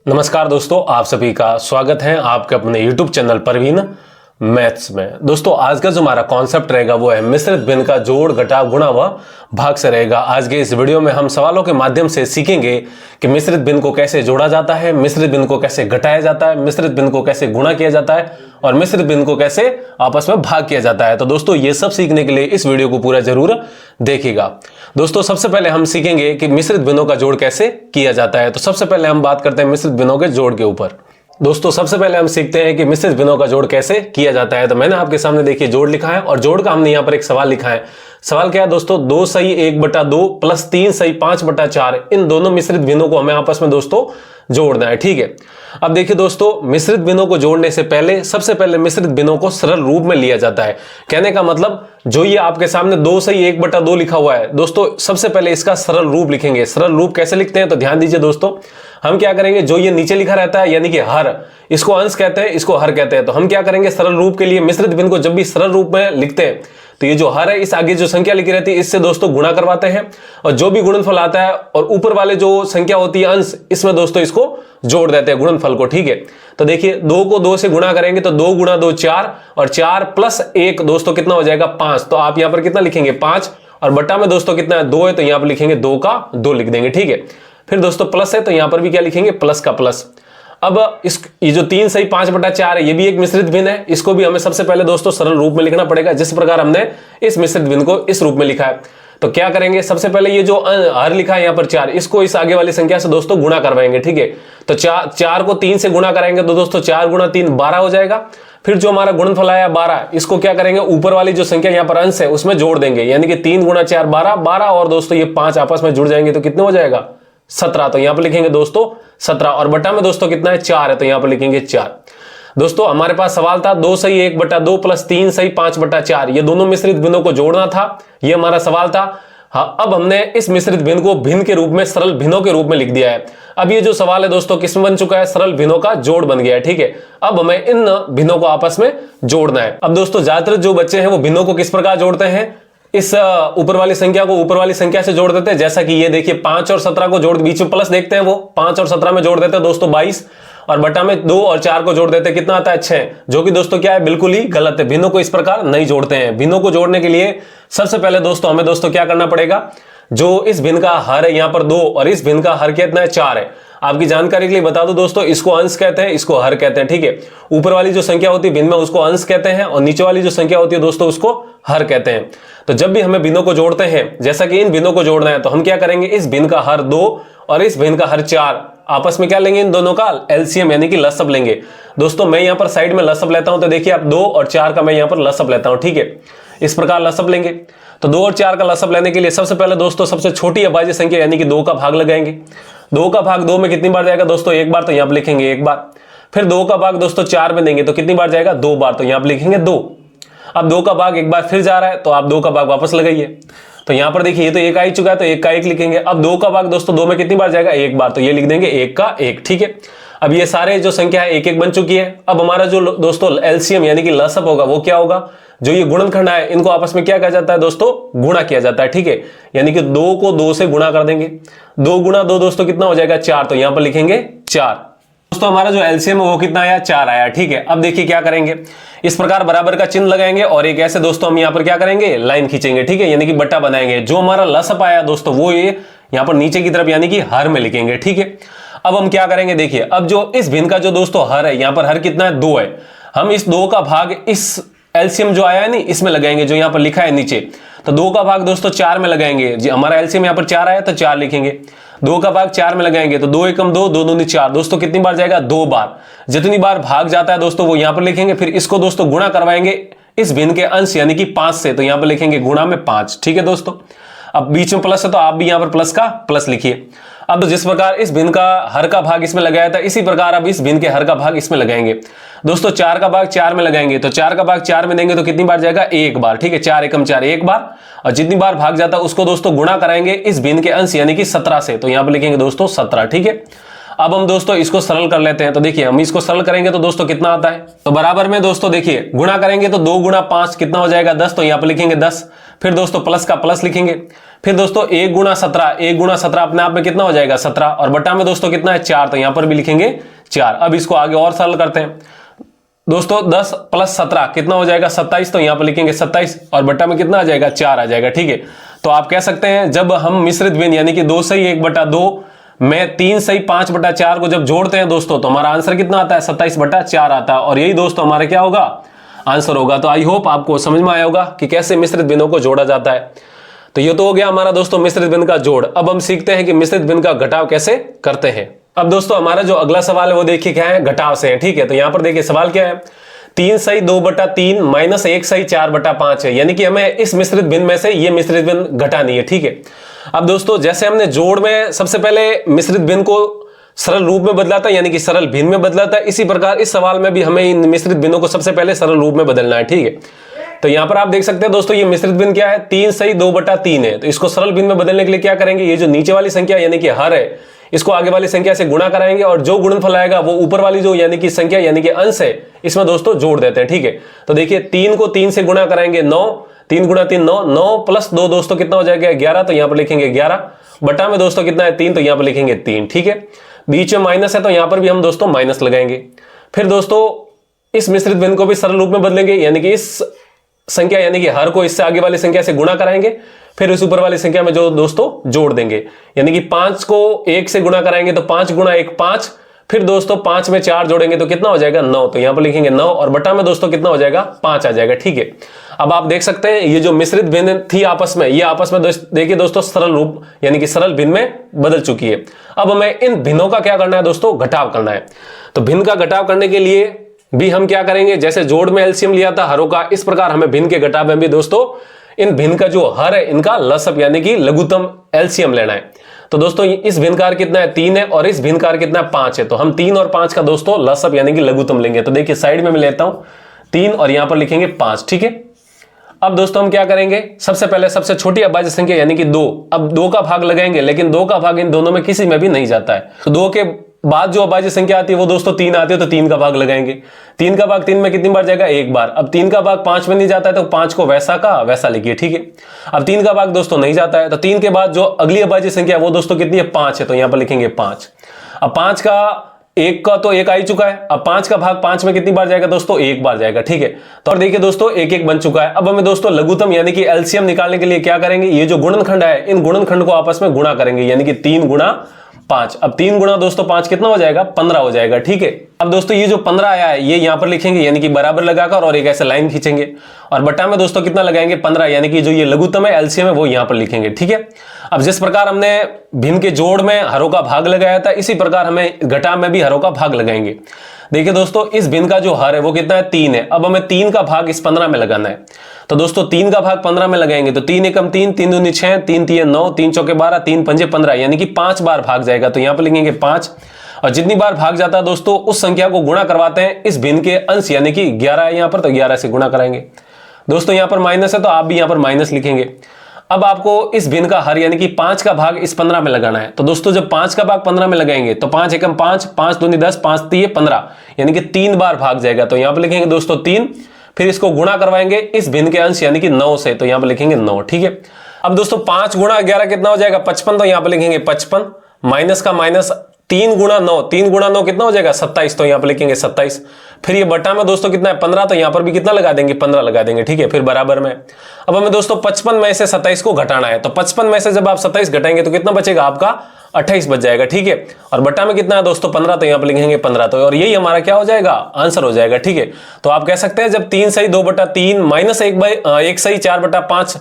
नमस्कार दोस्तों, आप सभी का स्वागत है आपके अपने YouTube चैनल परवीन मैथ्स में। दोस्तों आज का जो हमारा कॉन्सेप्ट रहेगा वो है मिश्रित भिन्न का जोड़ घटाव गुणा व भाग से रहेगा। आज के इस वीडियो में हम सवालों के माध्यम से सीखेंगे कि मिश्रित भिन्न को कैसे जोड़ा जाता है, मिश्रित भिन्न को कैसे घटाया जाता है, मिश्रित भिन्न को कैसे गुणा किया जाता है और मिश्रित भिन्न को कैसे आपस में भाग किया जाता है। तो दोस्तों ये सब सीखने के लिए इस वीडियो को पूरा जरूर देखिएगा। दोस्तों सबसे पहले हम सीखेंगे कि मिश्रित भिन्नों का जोड़ कैसे किया जाता है। तो सबसे पहले हम बात करते हैं मिश्रित भिन्नों के जोड़ के ऊपर। दोस्तों सबसे पहले हम सीखते हैं कि मिश्रित भिन्नों का जोड़ कैसे किया जाता है। तो मैंने आपके सामने देखिए जोड़ लिखा है और जोड़ का हमने यहाँ पर एक सवाल लिखा है। सवाल क्या है दोस्तों, 2 सही 1/2 प्लस 3 सही 5/4 इन दोनों मिश्रित भिन्नों को हमें आपस में दोस्तों जोड़ना है। ठीक है, अब देखिए दोस्तों मिश्रित भिन्नों को जोड़ने से पहले सबसे पहले मिश्रित भिन्नों को सरल रूप में लिया जाता है। कहने का मतलब जो ये आपके सामने 2 सही 1/2 लिखा हुआ है दोस्तों, सबसे पहले इसका सरल रूप लिखेंगे। सरल रूप कैसे लिखते हैं तो ध्यान दीजिए दोस्तों, हम क्या करेंगे, जो ये नीचे लिखा रहता है यानी कि हर, इसको अंश कहते हैं, इसको हर कहते हैं। तो हम क्या करेंगे, सरल रूप के लिए मिश्रित भिन्न को जब भी सरल रूप में लिखते हैं तो ये जो हर है इस आगे जो संख्या लिखी रहती है इससे दोस्तों गुणा करवाते हैं और जो भी गुणनफल आता है और ऊपर वाले जो संख्या होती है अंश, इसमें दोस्तों इसको जोड़ देते हैं गुणनफल को। ठीक है, तो देखिए 2 को 2 से गुणा करेंगे तो 2 गुणा 2 4 और 4 प्लस 1 दोस्तों कितना हो जाएगा 5। तो आप यहां पर कितना लिखेंगे 5 और बट्टा में दोस्तों कितना है 2 है तो यहां पर लिखेंगे 2 का 2 लिख देंगे। ठीक है, फिर दोस्तों प्लस है तो यहां पर भी क्या लिखेंगे प्लस का प्लस। अब ये जो 3 सही 5/4 है ये भी एक मिश्रित भिन्न है, इसको भी हमें सबसे पहले दोस्तों सरल रूप में लिखना पड़ेगा जिस प्रकार हमने इस मिश्रित भिन्न को इस रूप में लिखा है। तो क्या करेंगे, सबसे पहले ये जो हर लिखा है यहाँ पर 4, इसको इस आगे वाली संख्या से दोस्तों गुणा करवाएंगे। ठीक है, तो 4 को 3 से गुणा कराएंगे तो दोस्तों 4 गुणा 3 12 हो जाएगा। फिर जो हमारा गुणनफल आया 12, इसको क्या करेंगे, ऊपर वाली जो संख्या यहाँ पर अंश है उसमें जोड़ देंगे, यानी कि 3 गुणा 4 12 और दोस्तों ये 5 आपस में जुड़ जाएंगे तो कितने हो जाएगा 17। तो यहां पर लिखेंगे दोस्तों 17 और बटा में दोस्तों कितना है 4 है तो यहां पर लिखेंगे 4। दोस्तों हमारे पास सवाल था 2 सही 1/2 प्लस 3 सही 5/4 ये दोनों मिश्रित भिन्नों को जोड़ना था, ये हमारा सवाल था। हाँ, अब हमने इस मिश्रित भिन्न को भिन्न के रूप में सरल भिन्नों के रूप में लिख दिया है। अब ये जो सवाल है दोस्तों किस में बन चुका है, सरल भिन्नों का जोड़ बन गया है। ठीक है, अब हमें इन भिन्नों को आपस में जोड़ना है। अब दोस्तों ज्यादातर जो बच्चे हैं वो भिन्नों को किस प्रकार जोड़ते हैं, इस ऊपर वाली संख्या को ऊपर वाली संख्या से जोड़ देते हैं। जैसा कि ये देखिए 5 और 17 को जोड़, बीच में प्लस देखते हैं, वो 5 और 17 में जोड़ देते हैं दोस्तों 22 और बटा में 2 और 4 को जोड़ देते हैं, कितना आता है 6, जो कि दोस्तों क्या है बिल्कुल ही गलत है। भिन्नों को इस प्रकार नहीं जोड़ते हैं। भिन्नों को जोड़ने के लिए सबसे पहले दोस्तों हमें दोस्तों क्या करना पड़ेगा, जो इस भिन्न का हर है यहाँ पर 2 और इस भिन्न का हर कितना है 4 है। आपकी जानकारी के लिए बता दो दोस्तों, इसको अंश कहते हैं, इसको हर कहते हैं। ठीक है, ऊपर वाली जो संख्या होती है भिन्न में उसको अंश कहते हैं और नीचे वाली जो संख्या होती है दोस्तों उसको हर कहते हैं। तो जब भी हमें भिन्नों को जोड़ते हैं, जैसा कि इन भिन्नों को जोड़ना है तो हम क्या करेंगे, इस भिन्न का हर 2 और इस भिन्न का हर 4 आपस में क्या लेंगे, इन दोनों का एलसीएम यानी कि लसब लेंगे। दोस्तों मैं यहां पर साइड में लसब लेता हूं तो देखिए आप 2 और 4 का मैं यहां पर लसब लेता हूं। ठीक है, इस प्रकार लसब लेंगे। तो 2 और 4 का लसब लेने के लिए सबसे पहले दोस्तों सबसे छोटी अभाज्य संख्या यानी कि 2 का भाग लगाएंगे। 2 का भाग 2 में कितनी बार जाएगा दोस्तों 1 बार, तो यहां पर लिखेंगे 1 बार। फिर 2 का भाग दोस्तों 4 में देंगे तो कितनी बार जाएगा 2 बार, तो यहां पर लिखेंगे 2। अब 2 का भाग 1 बार फिर जा रहा है तो आप 2 का भाग वापस लगाइए। तो यहां पर देखिए ये तो 1 आ ही चुका है तो 1 का 1 लिखेंगे। अब 2 का भाग दोस्तों 2 में कितनी बार जाएगा 1 बार, तो ये लिख देंगे 1 का 1। ठीक है, अब ये सारे जो संख्या है 1 1 बन चुकी है। अब हमारा जो दोस्तों एलसीएम यानी कि लसब होगा वो क्या होगा, जो ये गुणनखंड है इनको आपस में क्या कहा जाता है दोस्तों, गुणा किया जाता है। ठीक है, यानी कि 2 को 2 से गुणा कर देंगे। 2 गुणा 2 दोस्तों कितना हो जाएगा 4, तो यहां पर लिखेंगे 4। दोस्तों हमारा जो एलसीएम है वो कितना आया 4 आया। ठीक है, अब देखिए क्या करेंगे, इस प्रकार बराबर का चिन्ह लगाएंगे और एक ऐसे दोस्तों हम यहां पर क्या करेंगे लाइन खींचेंगे। ठीक है, यानी कि बट्टा बनाएंगे। जो हमारा लसब आया दोस्तों वो ये यहां पर नीचे की तरफ यानी कि हर में लिखेंगे। ठीक है, अब हम क्या करेंगे, देखिए अब जो इस भिन्न का जो दोस्तों हर है यहां पर हर कितना है 2 है, हम इस 2 का भाग इस एलसीएम जो आया है नहीं इसमें लगाएंगे जो यहां पर लिखा है नीचे। तो 2 का भाग दोस्तों 4 में लगाएंगे, जी हमारा एलसीएम यहां पर 4 आया तो 4 लिखेंगे। 2 का भाग 4 में लगाएंगे तो 2 एकम 2 2 दूनी 4 दोस्तों कितनी बार जाएगा 2 बार। जितनी बार भाग जाता है दोस्तों वो यहां पर लिखेंगे। फिर इसको दोस्तों गुणा करवाएंगे इस भिन्न के अंश यानी कि 5 से, तो यहां पर लिखेंगे गुणा में 5। ठीक है दोस्तों, अब बीच में प्लस है तो आप भी यहां पर प्लस का प्लस लिखिए। अब तो जिस प्रकार इस भिन्न का हर का भाग इसमें लगाया था इसी प्रकार अब इस भिन्न के हर का भाग इसमें लगाएंगे। दोस्तों 4 का भाग 4 में लगाएंगे तो 4 का भाग 4 में देंगे तो कितनी बार जाएगा 1 बार। ठीक है, 4 एकम 4 1 बार और जितनी बार भाग जाता है उसको दोस्तों गुणा कराएंगे इस भिन्न के अंश यानी कि 17 से, तो यहां पर लिखेंगे दोस्तों 17। ठीक है, अब हम दोस्तों इसको सरल कर लेते हैं। तो देखिए हम इसको सरल करेंगे तो दोस्तों कितना आता है, तो बराबर में दोस्तों देखिए गुणा करेंगे तो 2 गुणा 5 कितना हो जाएगा 10, तो यहां पर लिखेंगे 10। फिर दोस्तों प्लस का प्लस लिखेंगे, फिर दोस्तों 1 गुणा 17, 1 गुणा 17 अपने आप में कितना हो जाएगा 17, और बटा में दोस्तों कितना है 4, तो यहां पर भी लिखेंगे 4। अब इसको आगे और सरल करते हैं दोस्तों, 10 प्लस 17 कितना हो जाएगा 27, तो यहां पर लिखेंगे 27, और बटा में कितना आ जाएगा 4 आ जाएगा। ठीक है, तो आप कह सकते हैं जब हम मिश्रित भिन्न यानी कि 2 सही 1/2 में 3 सही 5/4 को जब जोड़ते हैं दोस्तों, तो हमारा आंसर कितना आता है 27/4 आता है, और यही दोस्तों हमारा क्या होगा आंसर होगा। तो आई होप आपको समझ में आया होगा कि कैसे मिश्रित भिन्नों को जोड़ा जाता है। तो ये तो हो गया हमारा दोस्तों मिश्रित भिन्न का जोड़। अब हम सीखते हैं कि मिश्रित भिन्न का घटाव कैसे करते हैं। अब दोस्तों हमारा जो अगला सवाल है वो देखिए क्या है, घटाव से है। ठीक है, तो यहां पर देखिए सवाल क्या है, 3 सही 2/3 माइनस 1 सही 4/5 है, यानी कि हमें इस मिश्रित भिन्न में से ये मिश्रित भिन्न घटानी है। ठीक है, अब दोस्तों जैसे हमने जोड़ में सबसे पहले मिश्रित भिन्न को सरल रूप में बदला था, यानी कि सरल भिन्न में बदला था, इसी प्रकार इस सवाल में भी हमें इन मिश्रित भिन्नों को सबसे पहले सरल रूप में बदलना है। ठीक है, तो यहां पर आप देख सकते हैं दोस्तों ये मिश्रित भिन्न क्या है, 3 सही 2/3 है, तो इसको सरल भिन्न में बदलने के लिए क्या करेंगे, ये जो नीचे वाली संख्या यानी कि हर है, इसको आगे वाली संख्या से गुणा कराएंगे, और जो गुणनफल आएगा वो ऊपर वाली जो यानी कि संख्या यानी कि अंश है इसमें दोस्तों जोड़ देते हैं। ठीक है, तो देखिए 3 को 3 से गुणा कराएंगे 9, 3 गुणा 3 9, 9 प्लस 2 दोस्तों कितना हो जाएगा 11, तो यहां पर लिखेंगे 11, बटा में दोस्तों कितना है 3, तो यहां पर लिखेंगे 3। ठीक है, बीच में माइनस है तो यहां पर भी हम दोस्तों माइनस लगाएंगे। फिर दोस्तों इस मिश्रित भिन्न को भी सरल रूप में बदलेंगे, यानी कि इस संख्या यानी कि हर को इससे आगे वाली संख्या से गुणा कराएंगे, फिर इस ऊपर वाली संख्या में जो दोस्तों जोड़ देंगे, यानी कि 5 को 1 से गुणा कराएंगे तो 5 गुणा 1 5, फिर दोस्तों 5 में 4 जोड़ेंगे तो कितना हो जाएगा 9, तो यहां पर लिखेंगे 9, और बटा में दोस्तों कितना हो जाएगा 5 आ जाएगा। ठीक है, अब आप देख सकते हैं ये जो मिश्रित भिन्न थी आपस में, ये आपस में देखिए दोस्तों सरल रूप यानी कि सरल भिन्न में बदल चुकी है। अब हमें इन भिन्नों का क्या करना है दोस्तों, घटाव करना है। तो भिन्न का घटाव करने के लिए भी हम क्या करेंगे, जैसे जोड़ में एलसीएम लिया था हरों का, इस प्रकार हमें भिन्न के घटाव में भी दोस्तों इन भिन्न का जो हर है इनका लसअप यानी कि लघुत्तम एलसीएम लेना है। तो दोस्तों इस भिन्न का कितना है 3 है, और इस भिन्न का कितना है 5 है, तो हम 3 और 5 का दोस्तों लसअप यानी कि लघुत्तम लेंगे। तो देखिए साइड में मैं लेता हूं 3 और यहां पर लिखेंगे 5। ठीक है, अब दोस्तों हम क्या करेंगे, सबसे पहले सबसे छोटी अभाज्य संख्या यानी कि 2, अब 2 का भाग लगाएंगे, लेकिन 2 का भाग इन दोनों में किसी में भी नहीं जाता है, तो 2 के बाद जो अभाज्य संख्या आती है वो दोस्तों 3 आती है, तो 3 का भाग लगाएंगे। 3 का भाग 3 में कितनी बार जाएगा, 1 बार। अब 3 का भाग 5 में नहीं जाता है तो 5 को वैसा का वैसा लिखिए। ठीक है, अब 3 का भाग दोस्तों नहीं जाता है, तो 3 के बाद जो अगली अभाज्य संख्या है वो दोस्तों कितनी है 5 है, तो यहां पर लिखेंगे 5। अब 5 का 1 का तो 1 आ ही चुका है, अब 5 का भाग 5 में कितनी बार जाएगा दोस्तों 1 बार जाएगा। ठीक है, तो और देखिए दोस्तों 1 1 बन चुका है। अब हमें दोस्तों लघुत्तम यानी कि एलसीएम निकालने के लिए क्या करेंगे, ये जो गुणनखंड है इन गुणनखंड को आपस में गुणा करेंगे, यानी कि 3 गुणा 5। अब 3 गुणा दोस्तों 5 कितना हो जाएगा 15 हो जाएगा। ठीक है, अब दोस्तों ये जो 15 आया है ये यहां पर लिखेंगे यानी कि बराबर लगाकर, और एक ऐसे लाइन खींचेंगे, और बटा में दोस्तों कितना लगाएंगे 15, यानी कि जो ये लघुत्तम है एलसीएम है वो यहां पर लिखेंगे। ठीक है, अब जिस प्रकार हमने भिन्न के जोड़ में हरों का भाग लगाया था, इसी प्रकार हमें घटाव में भी हरों का भाग लगाएंगे। देखिए दोस्तों इस भिन्न का जो हर है वो कितना है 3 है, अब हमें 3 का भाग इस 15 में लगाना है, तो दोस्तों 3 का भाग 15 में लगाएंगे तो 3 एकम 3, 3 दूनी 6, 3 3 9, 3 चौके 12, 3 पंजे 15, यानी कि 5 बार भाग जाएगा, तो यहां पर लिखेंगे 5। और जितनी बार भाग जाता है दोस्तों उस संख्या को गुणा करवाते हैं इस भिन्न के अंश, यानी कि 11 है यहां पर, तो 11 से गुणा कराएंगे। दोस्तों यहां पर माइनस है तो आप भी यहां पर माइनस लिखेंगे। अब आपको इस भिन्न का हर यानी कि 5 का भाग इस 15 में लगाना है, तो दोस्तों जब 5 का भाग 15 में लगाएंगे तो 5 एकम 5, 5 दूनी 10, 5 3 15, यानी कि 3 बार भाग जाएगा, तो यहां पर लिखेंगे दोस्तों 3। फिर इसको गुणा करवाएंगे इस भिन्न के अंश यानी कि 9 से, तो यहां पर लिखेंगे 9। ठीक है, अब दोस्तों 5 गुणा 11 कितना हो जाएगा 55, तो यहां पर लिखेंगे 55, माइनस का माइनस 3 गुणा 9, 3 गुणा 9 कितना हो जाएगा 27, तो यहां पर लिखेंगे 27। फिर ये बटा में दोस्तों कितना है 15, तो यहां पर भी कितना लगा देंगे 15 लगा देंगे। ठीक है, फिर बराबर में अब हमें दोस्तों 55 में से 27 को घटाना है, तो 55 में से जब आप 27 घटाएंगे तो कितना बचेगा आपका 28 बच जाएगा। ठीक है, और बटा में कितना है दोस्तों 15, तो यहां पर लिखेंगे 15, तो और यही हमारा क्या हो जाएगा आंसर हो जाएगा। ठीक है, तो आप कह सकते हैं जब 3 सही 2/3 माइनस 1 सही 4/5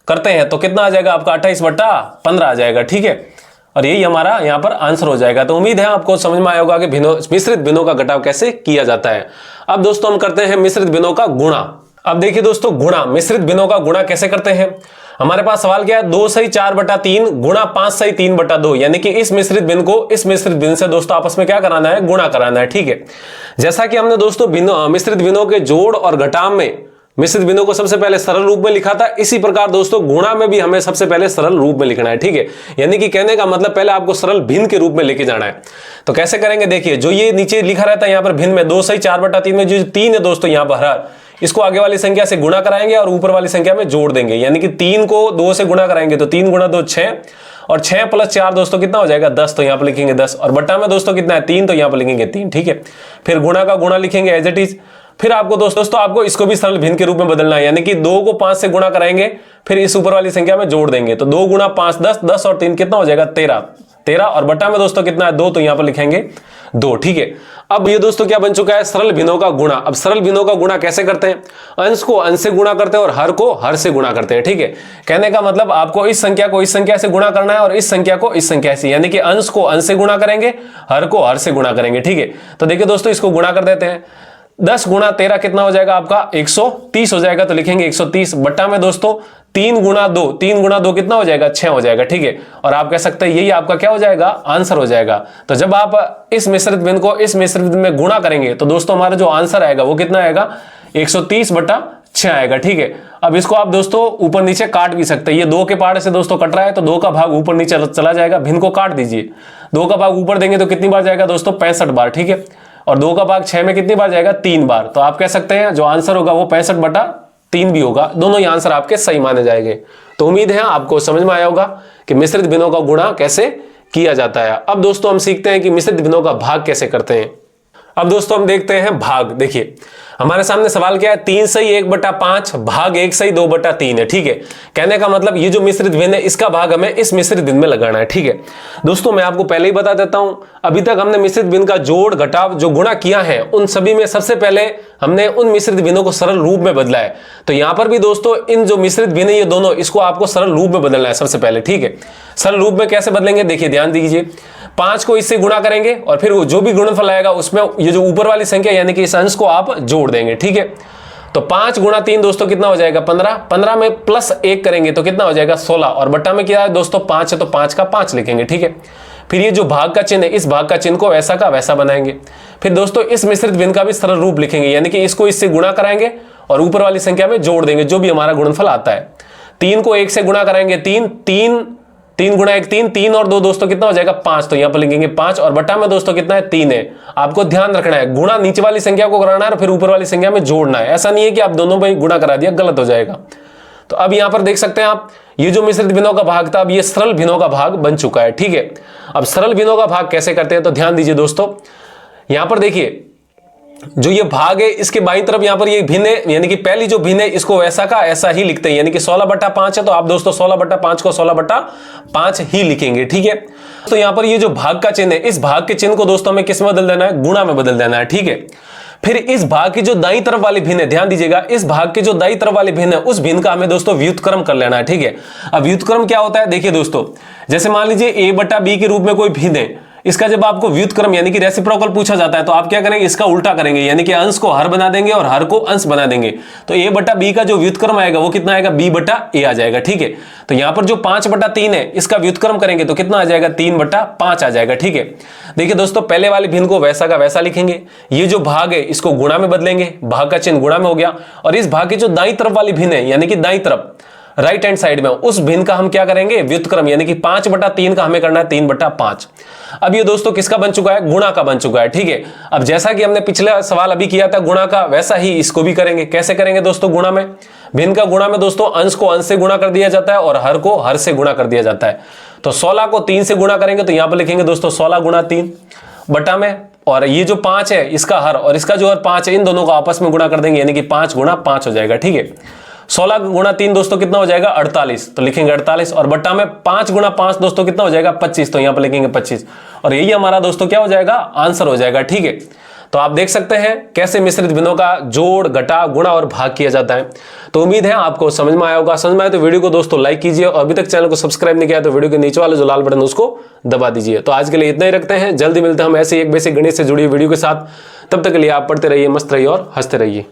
करते हैं तो कितना आ जाएगा आपका 28/15 आ जाएगा। ठीक है, और यही हमारा यहां पर आंसर हो जाएगा। तो उम्मीद है आपको समझ में आया होगा कि मिश्रित भिन्नों का घटाव कैसे किया जाता है। अब दोस्तों हम करते हैं मिश्रित भिन्नों का गुणा। अब देखिए दोस्तों गुणा, मिश्रित भिन्नों का गुणा कैसे करते हैं। हमारे पास सवाल क्या है, 2 सही 4/3 गुणा 5 सही 3/2, यानी कि इस मिश्रित भिन्न को इस मिश्रित भिन्न से दोस्तों आपस में क्या कराना है, गुणा कराना है। ठीक है, जैसा कि हमने दोस्तों मिश्रित भिन्नों के जोड़ और घटाव में मिश्रित भिन्नों को सबसे पहले सरल रूप में लिखा था, इसी प्रकार दोस्तों गुणा में भी हमें सबसे पहले सरल रूप में लिखना है। ठीक है, यानी कि कहने का मतलब पहले आपको सरल भिन्न के रूप में लेके जाना है। तो कैसे करेंगे, देखिए जो ये नीचे लिखा रहता है यहाँ पर भिन्न में 2 सही 4/3 में जो 3 है दोस्तों यहाँ पर हर, इसको आगे वाली संख्या से गुणा कराएंगे और ऊपर वाली संख्या में जोड़ देंगे, यानी कि 3 को 2 से गुणा कराएंगे तो 3 गुणा 2 6, और 6 प्लस 4 दोस्तों कितना हो जाएगा 10, तो यहाँ पर लिखेंगे 10, और बट्टा में दोस्तों कितना है 3, तो यहाँ पर लिखेंगे 3। ठीक है, फिर गुणा का गुणा लिखेंगे एज इट इज। फिर आपको दोस्तों आपको इसको भी सरल भिन्न के रूप में बदलना है, यानी कि 2 को 5 से गुणा कराएंगे, फिर इस ऊपर वाली संख्या में जोड़ देंगे, तो 2 गुणा 5 10, 10 और 3 कितना हो जाएगा 13, और बट्टा में दोस्तों कितना है 2, तो यहां पर लिखेंगे 2। ठीक है, अब ये दोस्तों क्या बन चुका है सरल भिन्नों का गुणा। अब सरल भिन्नों का गुणा कैसे करते हैं, अंश को अंश से गुणा करते हैं और हर को हर से गुणा करते हैं। ठीक है, कहने का मतलब आपको इस संख्या को इस संख्या से गुणा करना है और इस संख्या को इस संख्या से, यानी कि अंश को अंश से गुणा करेंगे, हर को हर से गुणा करेंगे। ठीक है, तो देखिए दोस्तों इसको गुणा कर देते हैं, 10 गुणा 13 कितना हो जाएगा आपका 130 हो जाएगा, तो लिखेंगे 130, बट्टा में दोस्तों 3 गुणा 2, 3 गुणा 2 कितना हो जाएगा 6 हो जाएगा। ठीक है, और आप कह सकते हैं यही आपका क्या हो जाएगा आंसर हो जाएगा। तो जब आप इस मिश्रित भिन्न को इस मिश्रित भिन्न में गुणा करेंगे तो दोस्तों हमारा जो आंसर आएगा वो कितना आएगा 130 बटा 6 आएगा। ठीक है, अब इसको आप दोस्तों ऊपर नीचे काट भी सकते हैं, ये 2 के पहाड़ से दोस्तों कट रहा है तो 2 का भाग ऊपर नीचे चला जाएगा, भिन्न को काट दीजिए, 2 का भाग ऊपर देंगे तो कितनी बार जाएगा दोस्तों 65 बार। ठीक है, और 2 का भाग 6 में कितनी बार जाएगा 3 बार, तो आप कह सकते हैं जो आंसर होगा वो 65 बटा 3 भी होगा, दोनों ही आंसर आपके सही माने जाएंगे। तो उम्मीद है आपको समझ में आया होगा कि मिश्रित भिन्नों का गुणा कैसे किया जाता है। अब दोस्तों हम सीखते हैं कि मिश्रित भिन्नों का भाग कैसे करते हैं। अब दोस्तों हम देखते हैं भाग। देखिए हमारे सामने सवाल क्या है, 3 सही 1/5 भाग 1 सही 2/3 है। ठीक है, कहने का मतलब ये जो मिश्रित भिन्न है इसका भाग हमें इस मिश्रित भिन्न में लगाना है। ठीक है दोस्तों, मैं आपको पहले ही बता देता हूं, अभी तक हमने मिश्रित भिन्न का जोड़ घटाव जो गुणा किया है उन सभी में सबसे पहले हमने उन मिश्रित भिन्नों को सरल रूप में बदला है। तो यहां पर भी दोस्तों इन जो मिश्रित भिन्न है ये दोनों, इसको आपको सरल रूप में बदलना है सबसे पहले। ठीक है, सरल रूप में कैसे बदलेंगे देखिए ध्यान दीजिए, 5 को इससे गुणा करेंगे और फिर जो भी गुणनफल आएगा उसमें ये जो ऊपर वाली संख्या यानी कि इस अंश को आप जोड़ देंगे। ठीक है, तो 5 गुणा 3 दोस्तों कितना हो जाएगा 15, 15 में प्लस 1 करेंगे तो कितना हो जाएगा 16, और बट्टा में क्या है दोस्तों 5 है तो 5 का 5 लिखेंगे। ठीक है, फिर ये जो भाग का चिन्ह है इस भाग का चिन्ह को वैसा का वैसा बनाएंगे। फिर दोस्तों इस मिश्रित भिन्न का भी सरल रूप लिखेंगे, यानी कि इसको इससे गुणा कराएंगे और ऊपर वाली संख्या में जोड़ देंगे जो भी हमारा गुणनफल आता है। 3 को 1 से गुणा कराएंगे 3 गुणा 1 3, 3 और 2 दोस्तों कितना हो जाएगा 5, तो यहां पर लिखेंगे 5, और बटा में दोस्तों कितना है 3 है। आपको ध्यान रखना है गुणा नीचे वाली संख्या को कराना है और फिर ऊपर वाली संख्या में जोड़ना है, ऐसा नहीं है कि आप दोनों में गुणा करा दिया, गलत हो जाएगा। तो अब यहां पर देख सकते हैं आप ये जो मिश्रित भिन्नों का भाग था अब ये सरल भिन्नों का भाग बन चुका है। ठीक है, अब सरल भिन्नों का भाग कैसे करते हैं तो ध्यान दीजिए दोस्तों, यहां पर देखिए जो ये भाग है इसके बाईं तरफ यहां पर ये भिन्न है, यानी कि पहली जो भिन्न है इसको ऐसा का ऐसा ही लिखते हैं, यानी कि 16/5 है तो आप दोस्तों 16/5 को 16/5 ही लिखेंगे। ठीक है, तो यहां पर ये जो भाग का चिन्ह है इस भाग के चिन्ह को दोस्तों हमें किस में बदल देना है, गुणा में बदल देना है। ठीक है, फिर इस भाग की जो दाईं तरफ वाली भिन्न है, ध्यान दीजिएगा, इस भाग के जो दाईं तरफ वाली भिन्न है उस भिन्न का हमें दोस्तों व्युत्क्रम कर लेना है। ठीक है, अब व्युत्क्रम क्या होता है देखिए दोस्तों, जैसे मान लीजिए a/b के रूप में कोई भिन्न है, इसका जब आपको व्युत्क्रम यानी कि रेसिप्रोकल पूछा जाता है तो आप क्या करेंगे, इसका उल्टा करेंगे, यानी कि अंश को हर बना देंगे और हर को अंश बना देंगे। तो a/b का जो व्युत्क्रम आएगा वो कितना आएगा, b/a आ जाएगा। ठीक है, तो यहां पर जो 5/3 है इसका व्युत्क्रम करेंगे तो कितना आ जाएगा, 3/5 आ जाएगा। ठीक है, देखिए दोस्तों पहले वाले भिन्न को वैसा का वैसा लिखेंगे, ये जो भाग है इसको गुणा में बदलेंगे, भाग का चिन्ह गुणा में हो गया, और इस भाग की जो दाईं तरफ वाली भिन्न है यानी कि दाईं तरफ राइट हैंड साइड में उस भिन्न का हम क्या करेंगे, व्युत्क्रम, यानी कि 5/3 का हमें करना है 3/5। अब ये दोस्तों किसका बन चुका है, गुणा का बन चुका है। ठीक है, अब जैसा कि हमने पिछला सवाल अभी किया था गुणा का, वैसा ही इसको भी करेंगे। कैसे करेंगे दोस्तों, गुणा में, भिन्न का गुणा में दोस्तों अंश को अंश से गुणा कर दिया जाता है और हर को हर से गुणा कर दिया जाता है। तो 16 को 3 से गुणा करेंगे तो यहां पर लिखेंगे दोस्तों 16 गुणा 3 बटा में, और ये जो 5 है इसका हर और इसका जो हर 5 है इन दोनों को आपस में गुणा कर देंगे, यानी कि 5 गुणा 5 हो जाएगा। ठीक है, 16 गुणा 3 दोस्तों कितना हो जाएगा 48, तो लिखेंगे 48, और बट्टा में 5 गुणा 5 दोस्तों कितना हो जाएगा 25, तो यहां पर लिखेंगे 25, और यही हमारा दोस्तों क्या हो जाएगा, आंसर हो जाएगा। ठीक है, तो आप देख सकते हैं कैसे मिश्रित भिन्नों का जोड़ घटाव गुणा और भाग किया जाता है। तो उम्मीद है आपको समझ में आया होगा। समझ में आया तो वीडियो को दोस्तों लाइक कीजिए, और अभी तक चैनल को सब्सक्राइब नहीं किया तो वीडियो के नीचे वाले जो लाल बटन उसको दबा दीजिए। तो आज के लिए इतना ही रखते हैं, जल्दी मिलते हैं हम ऐसे एक बेसिक गणित से जुड़ी वीडियो के साथ। तब तक के लिए आप पढ़ते रहिए, मस्त रहिए और हंसते रहिए।